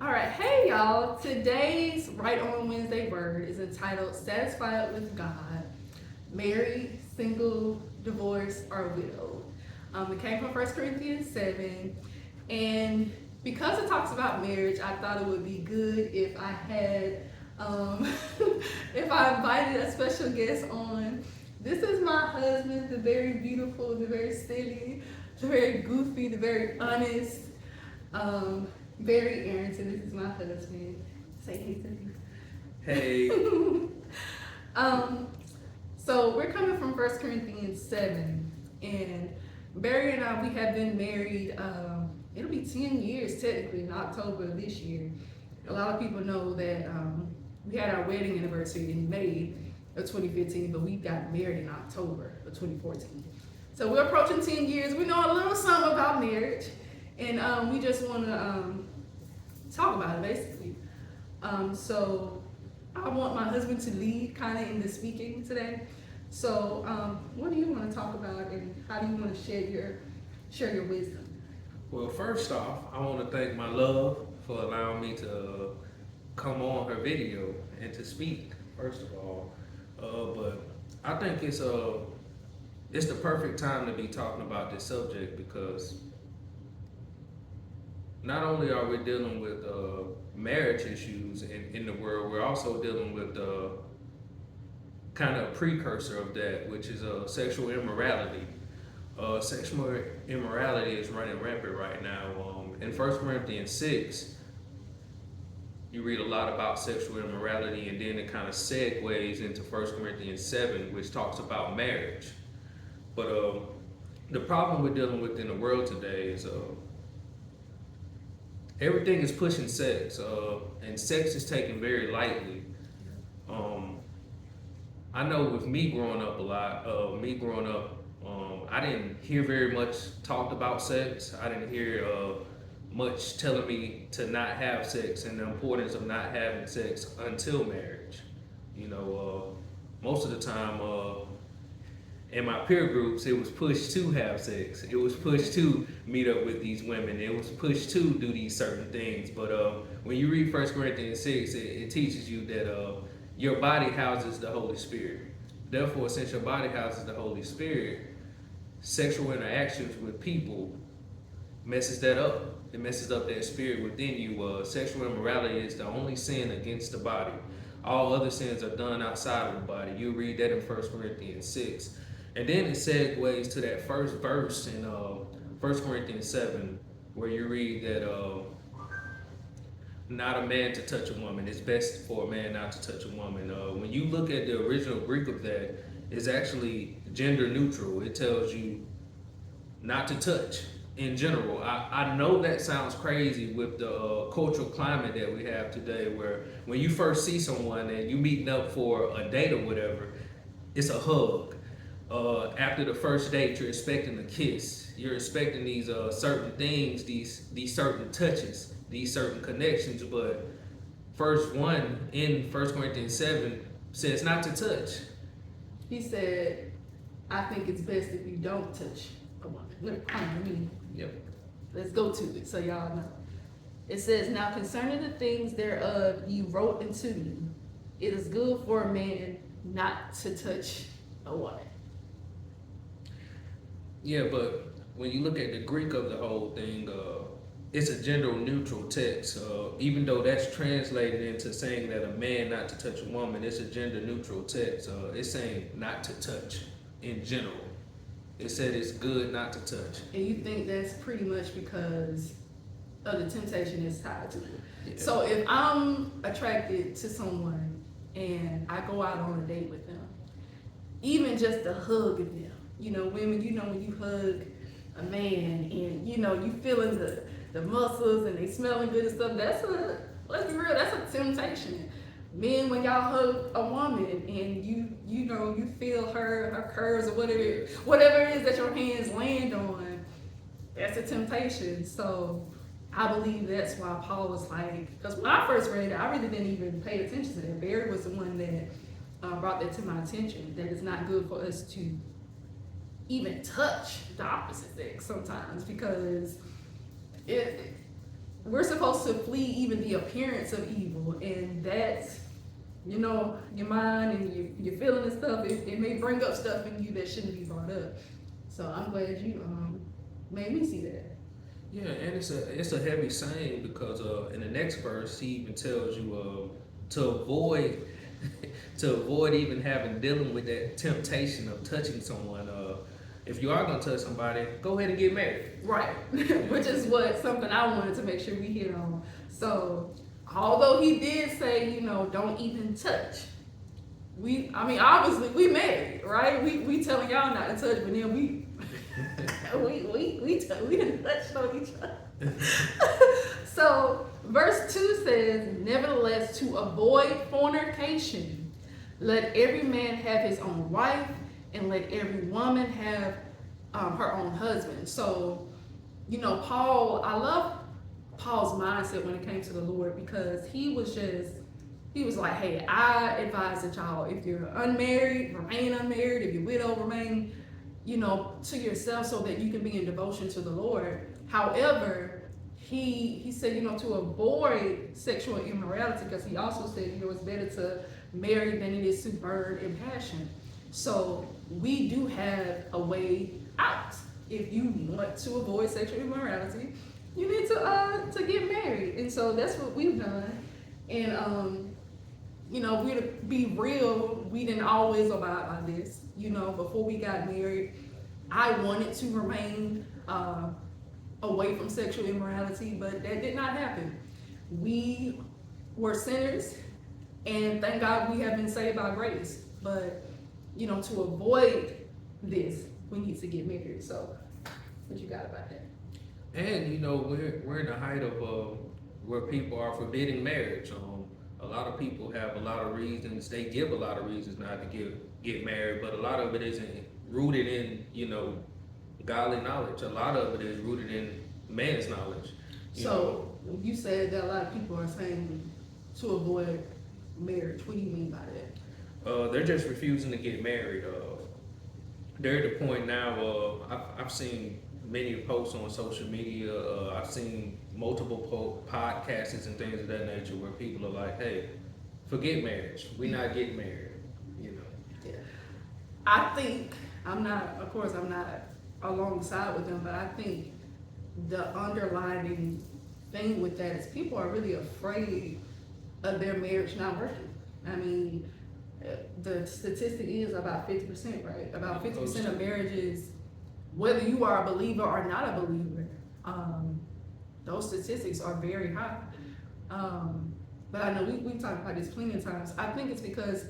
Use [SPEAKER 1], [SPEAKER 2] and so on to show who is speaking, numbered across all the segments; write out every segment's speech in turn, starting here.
[SPEAKER 1] All right, hey y'all. Today's Right on Wednesday word is entitled Satisfied with God, Married, Single, Divorced, or Widowed. It came from 1 Corinthians 7. And because it talks about marriage, I thought it would be good if I had, um, if I invited a special guest on. This is my husband, the very beautiful, the very silly, the very goofy, the very honest, um, Barry Arrington. This is my husband. Say hey to me.
[SPEAKER 2] Hey.
[SPEAKER 1] um, so we're coming from 1 Corinthians 7, and Barry and I, we have been married. It'll be 10 years technically in October of this year. A lot of people know that we had our wedding anniversary in May of 2015, but we got married in October of 2014. So we're approaching 10 years. We know a little something about marriage, and we just want to talk about it basically. So I want my husband to lead kind of in the speaking today. So what do you want to talk about, and how do you want to share your wisdom?
[SPEAKER 2] Well, first off, I want to thank my love for allowing me to come on her video and to speak. First of all, but I think it's the perfect time to be talking about this subject because not only are we dealing with marriage issues in the world, we're also dealing with kind of precursor of that, which is sexual immorality. Sexual immorality is running rampant right now. In 1 Corinthians 6, you read a lot about sexual immorality, and then it kind of segues into 1 Corinthians 7, which talks about marriage. But the problem we're dealing with in the world today is everything is pushing sex, and sex is taken very lightly. I know with me growing up a lot, I didn't hear very much talked about sex. I didn't hear much telling me to not have sex and the importance of not having sex until marriage. You know, most of the time in my peer groups, it was pushed to have sex. It was pushed to meet up with these women. It was pushed to do these certain things. But when you read 1 Corinthians 6, it teaches you that your body houses the Holy Spirit. Therefore, since your body houses the Holy Spirit, sexual interactions with people messes that up. It messes up that spirit within you. Sexual immorality is the only sin against the body. All other sins are done outside of the body. You read that in 1 Corinthians 6. And then it segues to that first verse in 1 Corinthians 7, where you read that not a man to touch a woman. It's best for a man not to touch a woman. When you look at the original Greek of that, it's actually gender neutral. It tells you not to touch in general. I know that sounds crazy with the cultural climate that we have today, where when you first see someone and you meeting up for a date or whatever, it's a hug. After the first date, you're expecting a kiss. You're expecting these certain things, these certain touches, these certain connections. But first one in 1 Corinthians 7 says not to touch.
[SPEAKER 1] He said, I think it's best if you don't touch a woman.
[SPEAKER 2] Yep.
[SPEAKER 1] Let's go to it so y'all know. It says, now concerning the things thereof you wrote unto me, it is good for a man not to touch a woman.
[SPEAKER 2] Yeah, but when you look at the Greek of the whole thing, it's a gender neutral text. Even though that's translated into saying that a man not to touch a woman, it's a gender neutral text. It's saying not to touch in general. It said it's good not to touch.
[SPEAKER 1] And you think that's pretty much because of the temptation that's tied to it.
[SPEAKER 2] Yeah.
[SPEAKER 1] So if I'm attracted to someone and I go out on a date with them, even just the hug of them, women, when you hug a man and, you feeling the muscles and they smelling good and stuff, let's be real, that's a temptation. Men, when y'all hug a woman and you feel her curves or whatever it is that your hands land on, that's a temptation. So I believe that's why Paul was like, because when I first read it, I really didn't even pay attention to that. Barry was the one that brought that to my attention, that it's not good for us to even touch the opposite sex sometimes, because we're supposed to flee even the appearance of evil, and that's, you know, your mind and your feeling and stuff. It may bring up stuff in you that shouldn't be brought up. So I'm glad you made me see that.
[SPEAKER 2] Yeah, and it's a heavy saying because in the next verse he even tells you to avoid to avoid even dealing with that temptation of touching someone. If you are gonna touch somebody, go ahead and get married.
[SPEAKER 1] Right, which is something I wanted to make sure we hit on. So although he did say, you know, don't even touch. Obviously we married, right? We telling y'all not to touch, but then we didn't touch on each other. So verse 2 says, nevertheless, to avoid fornication, let every man have his own wife, and let every woman have her own husband. So, you know, I love Paul's mindset when it came to the Lord, because he was like, hey, I advise that y'all, if you're unmarried, remain unmarried. If you're widow, remain, you know, to yourself, so that you can be in devotion to the Lord. However, he said, you know, to avoid sexual immorality, because he also said, you know, it's better to marry than it is to burn in passion. So we do have a way out. If you want to avoid sexual immorality, you need to get married. And so that's what we've done. And you know, we to be real, we didn't always abide by this. You know, before we got married, I wanted to remain away from sexual immorality, but that did not happen. We were sinners, and thank God we have been saved by grace. But, you know, to avoid this, we need to get married. So, what you got about that?
[SPEAKER 2] And you know, we're in the height of where people are forbidding marriage. A lot of people have a lot of reasons. They give a lot of reasons not to get married, but a lot of it isn't rooted in, you know, godly knowledge. A lot of it is rooted in man's knowledge.
[SPEAKER 1] So you said that a lot of people are saying to avoid marriage. What do you mean by that?
[SPEAKER 2] They're just refusing to get married. They're at the point now. I've seen many posts on social media. I've seen multiple podcasts and things of that nature where people are like, "Hey, forget marriage. We're not getting married." You know.
[SPEAKER 1] Yeah. I think I'm not alongside with them, but I think the underlying thing with that is people are really afraid of their marriage not working. I mean, the statistic is about 50%, right? About 50% of marriages, whether you are a believer or not a believer, those statistics are very high. But I know we've talked about this plenty of times. I think it's because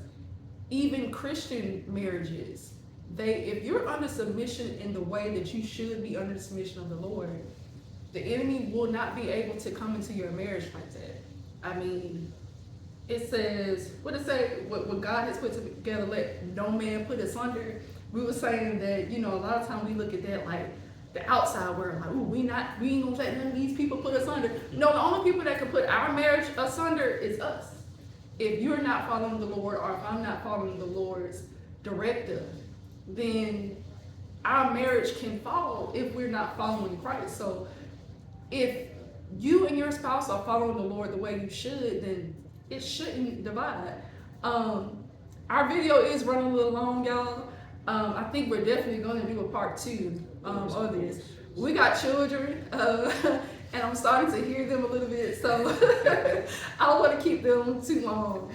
[SPEAKER 1] even Christian marriages, if you're under submission in the way that you should be under the submission of the Lord, the enemy will not be able to come into your marriage like that. I mean, it says, what God has put together, let no man put asunder. We were saying that, you know, a lot of times we look at that like the outside world, like, ooh, we ain't gonna let none of these people put us under. No, the only people that can put our marriage asunder is us. If you're not following the Lord, or if I'm not following the Lord's directive, then our marriage can fall if we're not following Christ. So if you and your spouse are following the Lord the way you should, then it shouldn't divide. Our video is running a little long, y'all. I think we're definitely going to do a part 2 of this. We got children, and I'm starting to hear them a little bit, so I don't want to keep them too long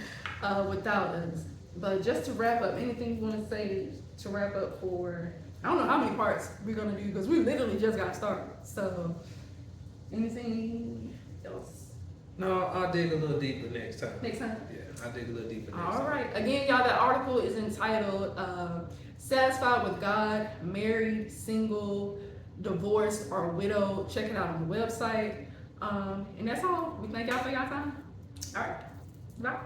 [SPEAKER 1] without us. But just to wrap up, anything you want to say to wrap up for, I don't know how many parts we're going to do, because we literally just got started. So anything else?
[SPEAKER 2] No, I'll dig a little deeper next time.
[SPEAKER 1] Next time?
[SPEAKER 2] Yeah, I'll dig a little deeper next time.
[SPEAKER 1] All right. Again, y'all, that article is entitled Satisfied with God, Married, Single, Divorced, or Widowed. Check it out on the website. And that's all. We thank y'all for y'all time. All right. Bye.